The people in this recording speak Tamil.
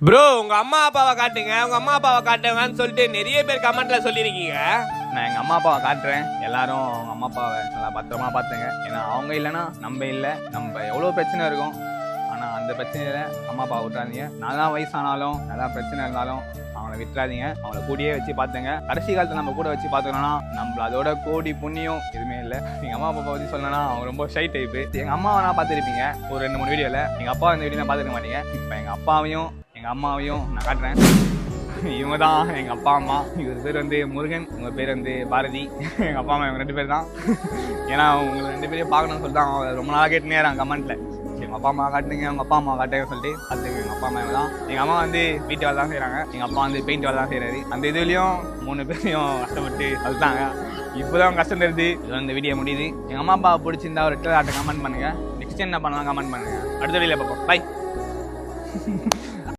ப்ரோ உங்க அம்மா அப்பாவை காட்டுங்க, உங்க அம்மா அப்பாவை காட்டுங்கன்னு சொல்லிட்டு நிறைய பேர் கமெண்ட்ல சொல்லியிருக்கீங்க. நான் எங்கள் அம்மா அப்பாவை காட்டுறேன். எல்லாரும் அவங்க அம்மா அப்பாவை நல்லா பத்திரமா பார்த்துங்க. ஏன்னா அவங்க இல்லைன்னா நம்ம இல்லை. நம்ம எவ்வளோ பிரச்சனை இருக்கும், ஆனால் அந்த பிரச்சனையில அம்மா அப்பா விட்டுறாதீங்க. நல்லா வயசானாலும் நல்லா பிரச்சனை இருந்தாலும் அவங்கள விட்டுறாதீங்க. அவங்கள கூடயே வச்சு பார்த்துங்க. கடைசி காலத்தில் நம்ம கூட வச்சு பார்த்துக்கணும்னா நம்மள அதோட கோடி புண்ணியம் எதுவுமே இல்லை. எங்கள் அம்மா அப்பா பற்றி சொல்லணும்னா அவங்க ரொம்ப ஷை டைப்பு. எங்கள் அம்மாவை நான் பார்த்துருப்பீங்க ஒரு 2-3 வீடியோவில். எங்கள் அப்பா இந்த வீடியோ பார்த்துக்க மாட்டீங்க. இப்போ எங்கள் அப்பாவையும் எங்கள் அம்மாவையும் நான் காட்டுறேன். இவங்க தான் எங்கள் அப்பா அம்மா. இவர் பேர் வந்து முருகன், உங்கள் பேர் வந்து பாரதி. எங்கள் அப்பா அம்மா இவங்க 2 பேர் தான். ஏன்னா உங்களை 2 பேரையும் பார்க்கணும்னு சொல்லிட்டு அவங்க ரொம்ப நாளாக கேட்டுனே இருக்காங்க கமெண்ட்டில். எங்கள் அப்பா அம்மா காட்டுங்க, அவங்க அப்பா அம்மா காட்டுங்கன்னு சொல்லிட்டு பார்த்துங்க. எங்கள் அப்பா அம்மா இவங்க தான். எங்கள் அம்மா வந்து வீட்டு வேலை தான் செய்கிறாங்க, எங்கள் அப்பா வந்து பெயிண்ட் வேலை தான் செய்கிறாரு. அந்த இதுலேயும் 3 பேரையும் கஷ்டப்பட்டு வளர்த்தாங்க. இப்போ தான் கஷ்டம் தெரியுது. இதோட இந்த வீடியோ முடியுது. எங்கள் அம்மா அப்பா பிடிச்சிருந்தா ஒரு ஆட்டை கமெண்ட் பண்ணுங்கள். நெக்ஸ்ட் என்ன பண்ணலாம் கமெண்ட் பண்ணுங்கள். அடுத்த வீடியோவில் பார்ப்போம். பை.